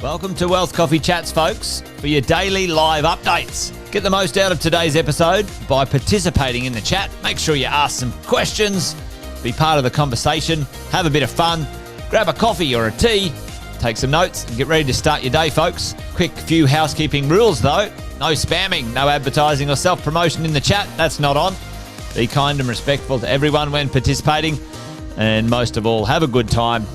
Welcome to Wealth Coffee Chats, folks, for your daily live updates. Get the most out of today's episode by participating in the chat. Make sure you ask some questions, be part of the conversation, have a bit of fun, grab a coffee or a tea, take some notes, and get ready to start your day, folks. Quick few housekeeping rules, though. No spamming, no advertising or self-promotion in the chat. That's not on. Be kind and respectful to everyone when participating. And most of all, have a good time.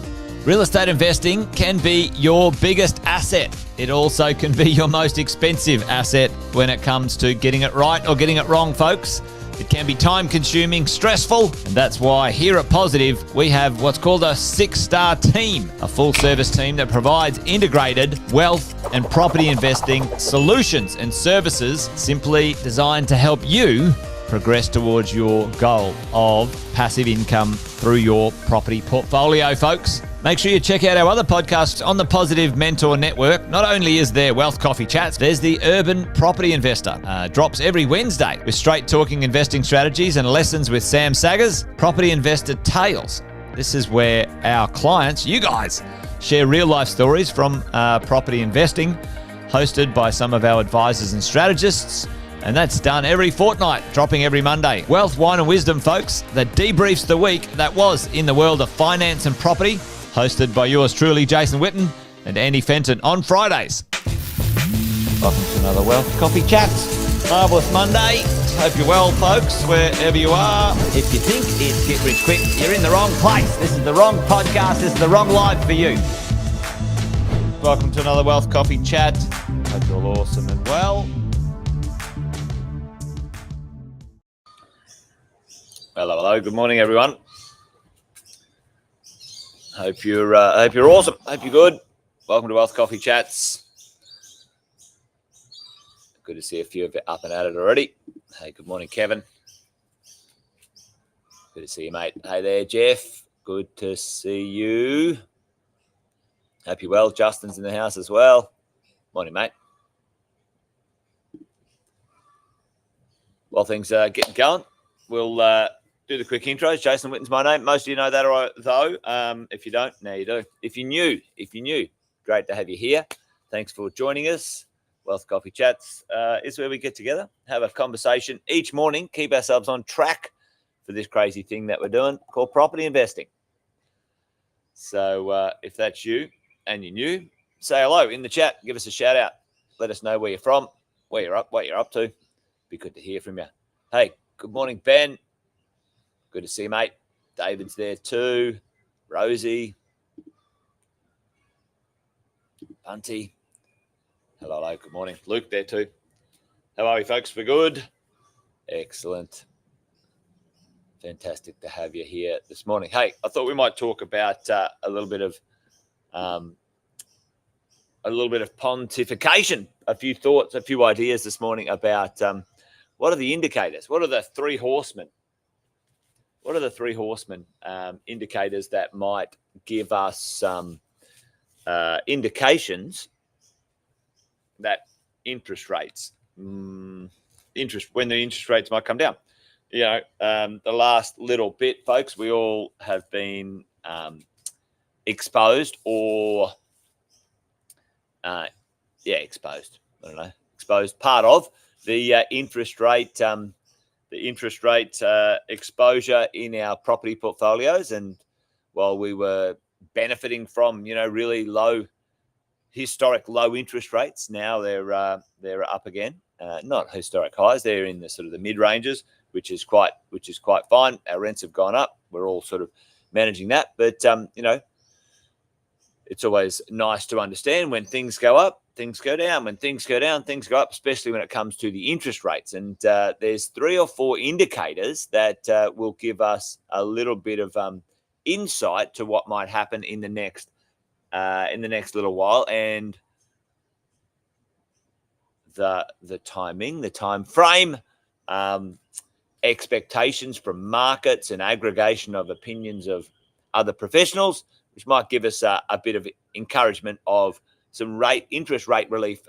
Real estate investing can be your biggest asset. It also can be your most expensive asset when it comes to getting it right or getting it wrong, folks. It can be time-consuming, stressful, and that's why here at Positive, we have what's called a 6-star team, a full-service team that provides integrated wealth and property investing solutions and services simply designed to help you progress towards your goal of passive income through your property portfolio, folks. Make sure you check out our other podcasts on the Positive Mentor Network. Not only is there Wealth Coffee Chats, there's the Urban Property Investor. Drops every Wednesday with straight talking investing strategies and lessons with Sam Saggers. Property Investor Tales. This is where our clients, you guys, share real life stories from property investing, hosted by some of our advisors and strategists. And that's done every fortnight, dropping every Monday. Wealth, Wine and Wisdom, folks, that debriefs the week that was in the world of finance and property, hosted by yours truly, Jason Witten and Andy Fenton on Fridays. Welcome to another Wealth Coffee Chats. Marvellous Monday. Hope you're well, folks, wherever you are. If you think it's Get Rich Quick, you're in the wrong place. This is the wrong podcast. This is the wrong live for you. Welcome to another Wealth Coffee Chat. Hope you're all awesome and well. Hello. Good morning, everyone. Hope you're awesome. Hope you're good. Welcome to Wealth Coffee Chats. Good to see a few of you up and at it already. Hey, good morning, Kevin. Good to see you, mate. Hey there, Jeff. Good to see you. Hope you're well. Justin's in the house as well. Morning, mate. While things are getting going, we'll do the quick intros. Jason Witten's my name. Most of you know that, though. If you don't, now you do. If you're new, great to have you here. Thanks for joining us. Wealth Coffee Chats is where we get together, have a conversation each morning, keep ourselves on track for this crazy thing that we're doing called property investing. So if that's you and you're new, say hello in the chat. Give us a shout out. Let us know where you're from, what you're up to. Be good to hear from you. Hey, good morning, Ben. Good to see you, mate. David's there too. Rosie. Bunty. Hello. Good morning. Luke there too. How are we, folks? We're good. Excellent. Fantastic to have you here this morning. Hey, I thought we might talk about a little bit of pontification, a few thoughts, a few ideas this morning about what are the indicators? What are the three horsemen? What are the three horsemen indicators that might give us some indications that interest rates, when the interest rates might come down? You know, the last little bit, folks, we all have been exposed or, exposed. I don't know, exposed. Part of the interest rate. The interest rate exposure in our property portfolios. And while we were benefiting from, really historic low interest rates, now they're up again. Not historic highs. They're in the sort of the mid ranges, which is quite fine. Our rents have gone up. We're all sort of managing that. But, it's always nice to understand when things go up, things go down. When things go down, things go up, especially when it comes to the interest rates. And there's 3 or 4 indicators that will give us a little bit of insight to what might happen in the next little while. And the timing, the time frame, expectations from markets and aggregation of opinions of other professionals, which might give us a bit of encouragement of some interest rate relief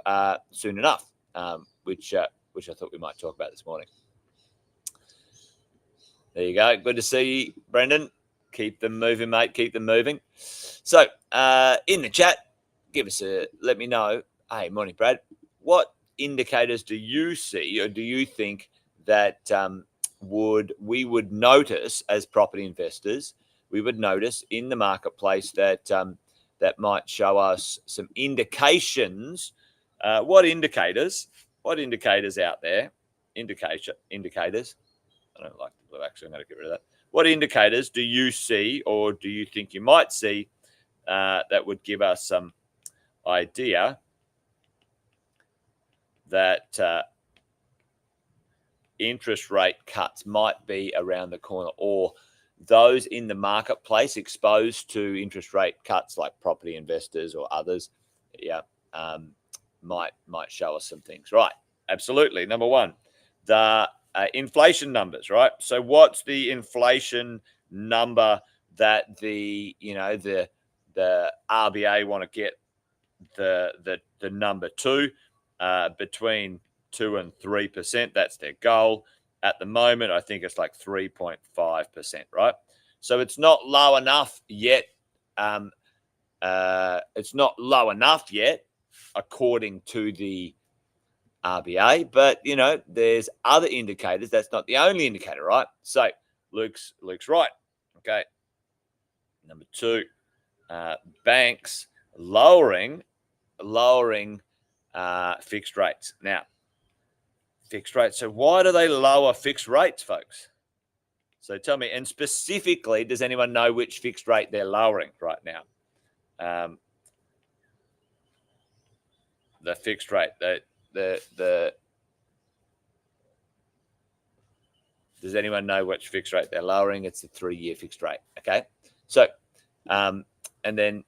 soon enough, which I thought we might talk about this morning. There you go. Good to see you, Brendan. Keep them moving, mate. Keep them moving. So in the chat, let me know. Hey, morning, Brad. What indicators do you see, or do you think that we would notice as property investors? We would notice in the marketplace that that might show us some indications. What indicators? What indicators out there? Indicators. I don't like the blue. Actually, I'm going to get rid of that. What indicators do you see, or do you think you might see, that would give us some idea that interest rate cuts might be around the corner, or those in the marketplace exposed to interest rate cuts, like property investors or others, might show us some things, right? Absolutely. Number one, the inflation numbers, right? So what's the inflation number that the RBA want to get the number to? Between 2 and 3%. That's their goal. At the moment, I think it's like 3.5%, right? So it's not low enough yet. It's not low enough yet, according to the RBA. But there's other indicators. That's not the only indicator, right? So Luke's right. Okay. Number two, banks lowering fixed rates. Now, fixed rates. So why do they lower fixed rates, folks? So tell me, and specifically, does anyone know which fixed rate they're lowering right now? The fixed rate. Does anyone know which fixed rate they're lowering? It's the 3-year fixed rate. Okay. So, and then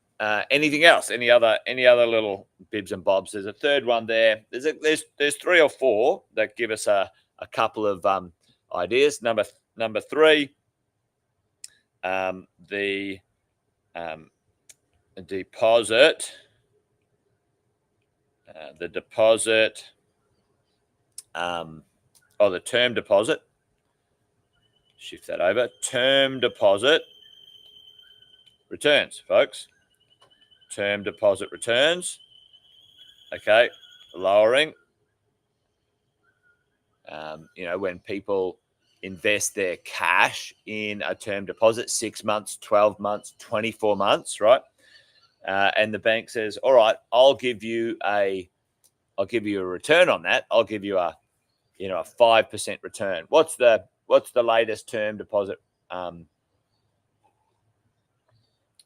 anything else? Any other little bibs and bobs? There's a third one there. There's 3 or 4 that give us a couple of ideas. Number 3, the deposit. The deposit. The term deposit. Shift that over. Term deposit returns, folks. Term deposit returns. Okay, lowering. When people invest their cash in a term deposit, 6 months, 12 months, 24 months, right? And the bank says, all right, I'll give you a return on that. I'll give you a 5% return. What's the latest term deposit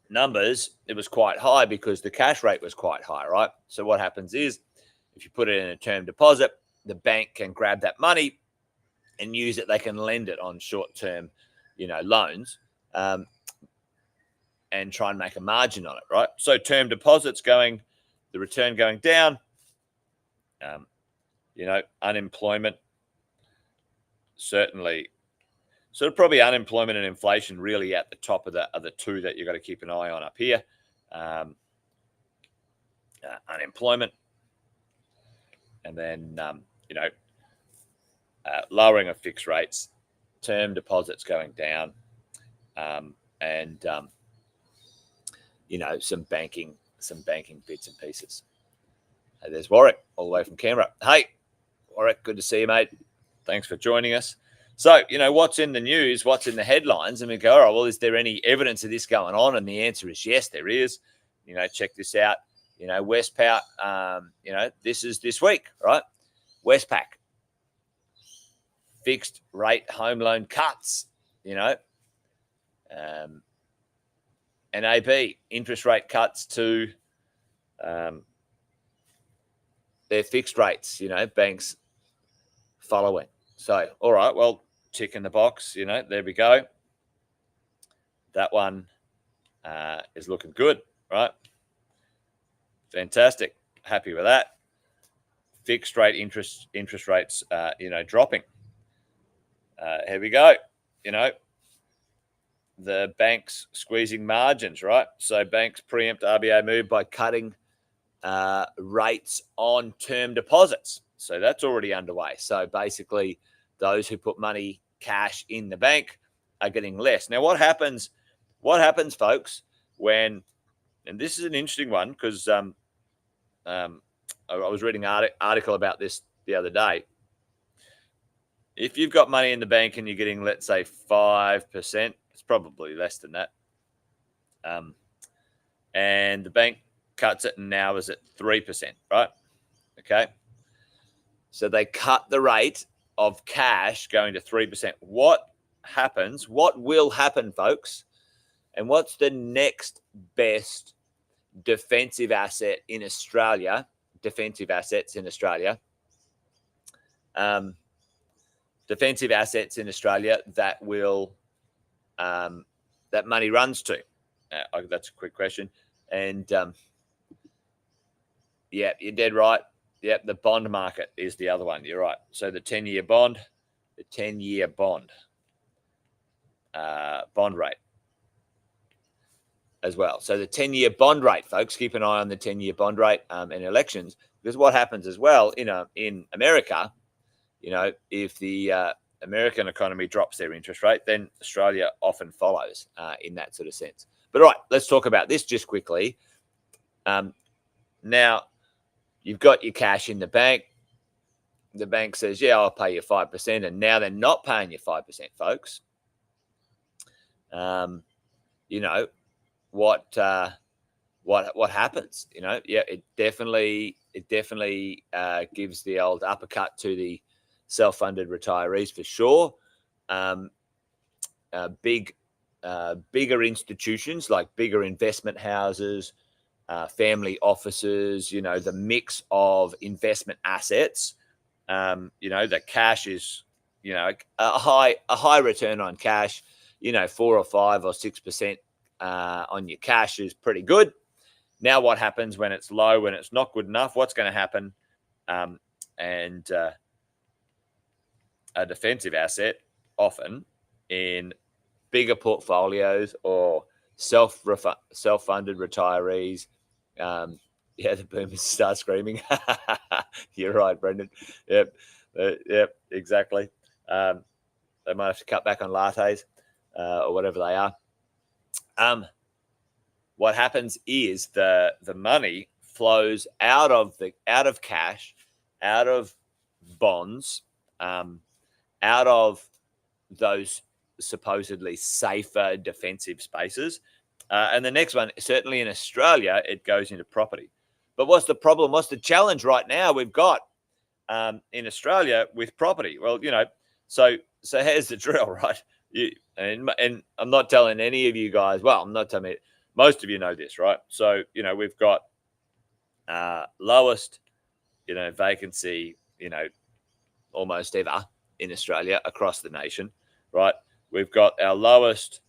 numbers? It was quite high because the cash rate was quite high, right? So what happens is, if you put it in a term deposit, the bank can grab that money and use it. They can lend it on short-term, loans, and try and make a margin on it, right? So term deposits the return going down. Unemployment, certainly. So probably unemployment and inflation really at the top of the two that you've got to keep an eye on up here. Unemployment, and then lowering of fixed rates, term deposits going down, and some banking bits and pieces. Hey, there's Warwick all the way from Canberra. Hey, Warwick, good to see you, mate. Thanks for joining us. So, what's in the news, what's in the headlines? And we go, all right, well, is there any evidence of this going on? And the answer is yes, there is. Check this out. Westpac, this is this week, right? Westpac, fixed rate home loan cuts, NAB, interest rate cuts to their fixed rates, banks following. So, all right, well, tick in the box, there we go. That one is looking good, right? Fantastic. Happy with that. Fixed rate interest rates, dropping. Here we go. The banks squeezing margins, right? So banks preempt RBA move by cutting rates on term deposits. So that's already underway. So basically, those who put money, cash in the bank are getting less. Now, what happens, folks, when, and this is an interesting one because I was reading an article about this the other day. If you've got money in the bank and you're getting, let's say, 5%, it's probably less than that. And the bank cuts it and now is at 3%, right? Okay. So they cut the rate of cash going to 3%. What happens? What will happen, folks? And what's the next best defensive asset in Australia? Defensive assets in Australia. Defensive assets in Australia that will that money runs to. That's a quick question. And yeah, you're dead right. Yep, the bond market is the other one. You're right. So the 10-year bond, bond rate as well. So the 10-year bond rate, folks, keep an eye on the 10-year bond rate in elections, because what happens as well in America, if the American economy drops their interest rate, then Australia often follows in that sort of sense. But all right, let's talk about this just quickly. Now, you've got your cash in the bank. The bank says, yeah, I'll pay you 5%. And now they're not paying you 5%, folks. What happens? Yeah, it definitely gives the old uppercut to the self-funded retirees for sure. Bigger institutions like bigger investment houses, family offices, the mix of investment assets, the cash is, a high return on cash, 4 or 5 or 6% on your cash is pretty good. Now, what happens when it's low, when it's not good enough? What's going to happen? And a defensive asset, often in bigger portfolios or self-funded retirees. The boomers start screaming. You're right, Brendan. Yep, exactly. They might have to cut back on lattes or whatever they are. What happens is the money flows out of cash, out of bonds, out of those supposedly safer defensive spaces. And the next one, certainly in Australia, it goes into property. But what's the problem? What's the challenge right now we've got in Australia with property? Well, so here's the drill, right? And I'm not telling any of you guys, well, I'm not telling you, most of you know this, right? So, we've got lowest, vacancy, almost ever in Australia across the nation, right? We've got our lowest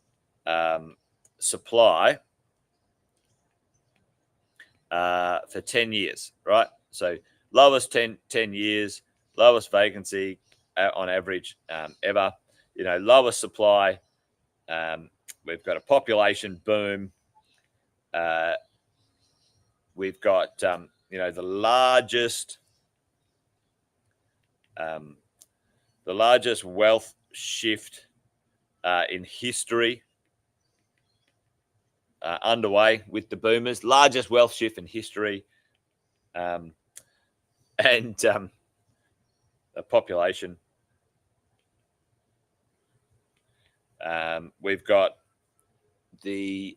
supply for 10 years, right? So lowest 10 years, lowest vacancy on average ever, lowest supply. We've got a population boom. We've got, the largest wealth shift in history underway with the boomers, largest wealth shift in history, and a population. We've got the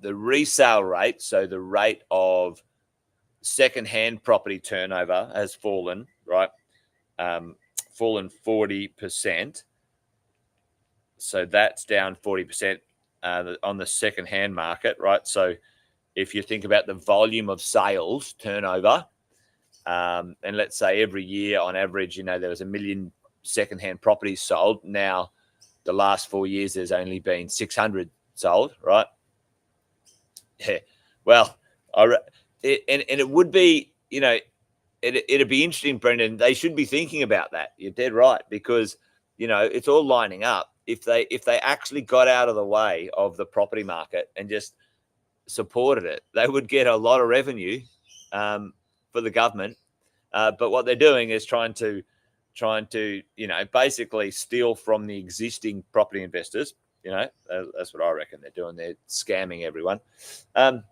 resale rate, so the rate of second-hand property turnover has fallen, right? Fallen 40%. So that's down 40% on the second-hand market, right? So if you think about the volume of sales turnover, and let's say every year on average, there was 1 million second-hand properties sold. Now, the last 4 years, there's only been 600 sold, right? Yeah. Well, it would be, it'd be interesting, Brendan. They should be thinking about that. You're dead right, because it's all lining up. If they actually got out of the way of the property market and just supported it, they would get a lot of revenue for the government. But what they're doing is trying to basically steal from the existing property investors. That's what I reckon they're doing. They're scamming everyone. And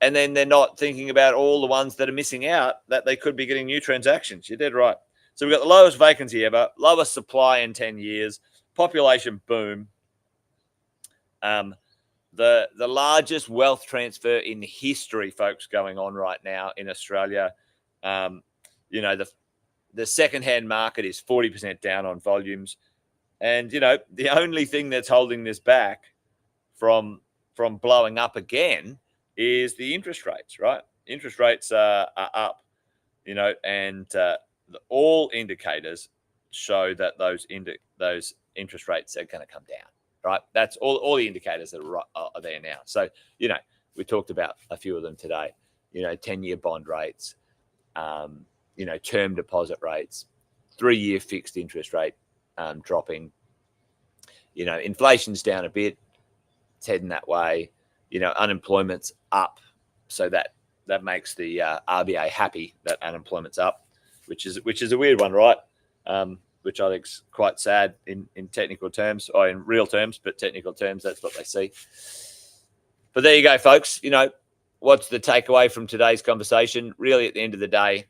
and then they're not thinking about all the ones that are missing out, that they could be getting new transactions. You're dead right. So we've got the lowest vacancy ever, lowest supply in 10 years, population boom, the largest wealth transfer in history, folks, going on right now in Australia. You know, the secondhand market is 40% down on volumes. And, you know, the only thing that's holding this back from blowing up again is the interest rates, right? Interest rates are up, you know, and all indicators show that those interest rates are going to come down, right? That's all the indicators that are there now. So, you know, we talked about a few of them today, you know, 10-year bond rates, you know, term deposit rates, 3-year fixed interest rate dropping, you know, inflation's down a bit, it's heading that way, you know, unemployment's up. So that makes the RBA happy that unemployment's up, which is a weird one, right? Which I think is quite sad in technical terms, or in real terms, but technical terms, that's what they see. But there you go, folks. You know, what's the takeaway from today's conversation? Really, at the end of the day,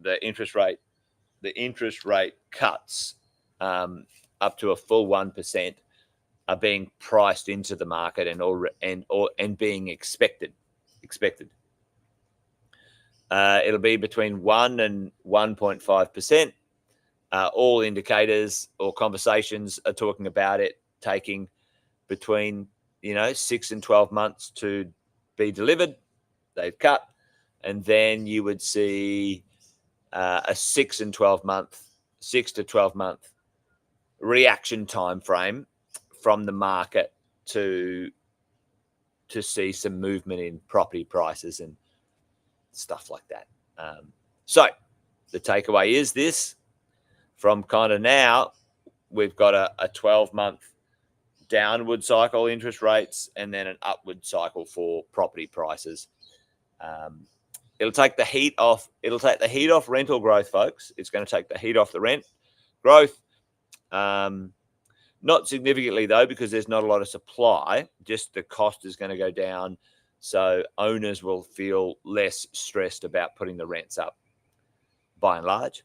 the interest rate cuts up to a full 1% are being priced into the market and being expected. It'll be between 1 and 1.5%. All indicators or conversations are talking about it taking between, you know, 6 and 12 months to be delivered. They've cut. And then you would see a 6 to 12 month reaction time frame from the market to see some movement in property prices and stuff like that. So the takeaway is this: from kind of now, we've got a 12-month downward cycle interest rates and then an upward cycle for property prices. It'll take the heat off. It'll take the heat off rental growth, folks. It's going to take the heat off the rent growth. Not significantly, though, because there's not a lot of supply. Just the cost is going to go down. So owners will feel less stressed about putting the rents up, by and large.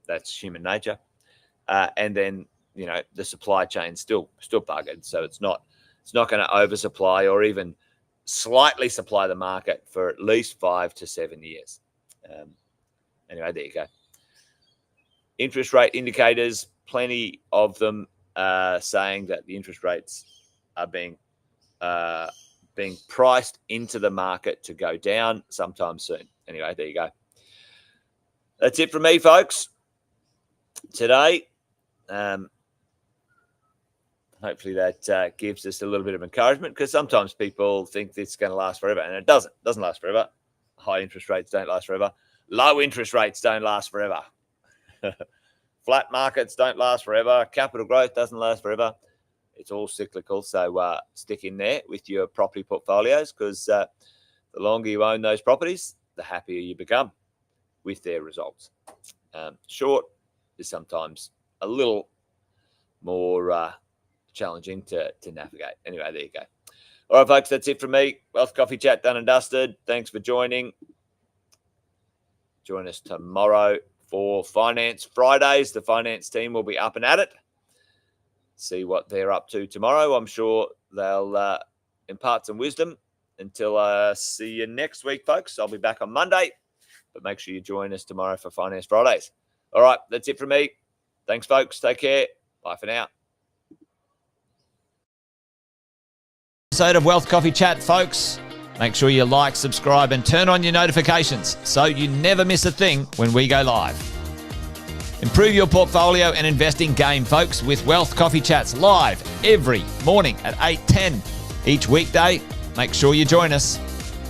That's human nature. And then, you know, the supply chain's still buggered. So it's not going to oversupply or even slightly supply the market for at least 5 to 7 years. Anyway, there you go. Interest rate indicators, plenty of them saying that the interest rates are being priced into the market to go down sometime soon. Anyway, there you go. That's it from me, folks, today. Hopefully that gives us a little bit of encouragement, because sometimes people think this is going to last forever, and it doesn't. It doesn't last forever. High interest rates don't last forever. Low interest rates don't last forever. Flat markets don't last forever. Capital growth doesn't last forever. It's all cyclical. So stick in there with your property portfolios, because the longer you own those properties, the happier you become with their results. Short is sometimes a little more challenging to navigate. Anyway, there you go. All right, folks, that's it from me. Wealth Coffee Chat done and dusted. Thanks for joining. Join us tomorrow for Finance Fridays. The finance team will be up and at it. See what they're up to tomorrow. I'm sure they'll impart some wisdom. Until I see you next week, folks. I'll be back on Monday, but make sure you join us tomorrow for Finance Fridays. All right, that's it from me. Thanks, folks. Take care. Bye for now. Episode of Wealth Coffee Chat, folks. Make sure you like, subscribe, and turn on your notifications so you never miss a thing when we go live. Improve your portfolio and investing game, folks, with Wealth Coffee Chats live every morning at 8:10 each weekday. Make sure you join us.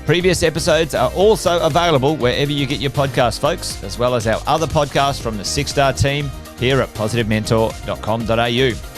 Previous episodes are also available wherever you get your podcasts, folks, as well as our other podcasts from the 6 Star team here at positivementor.com.au.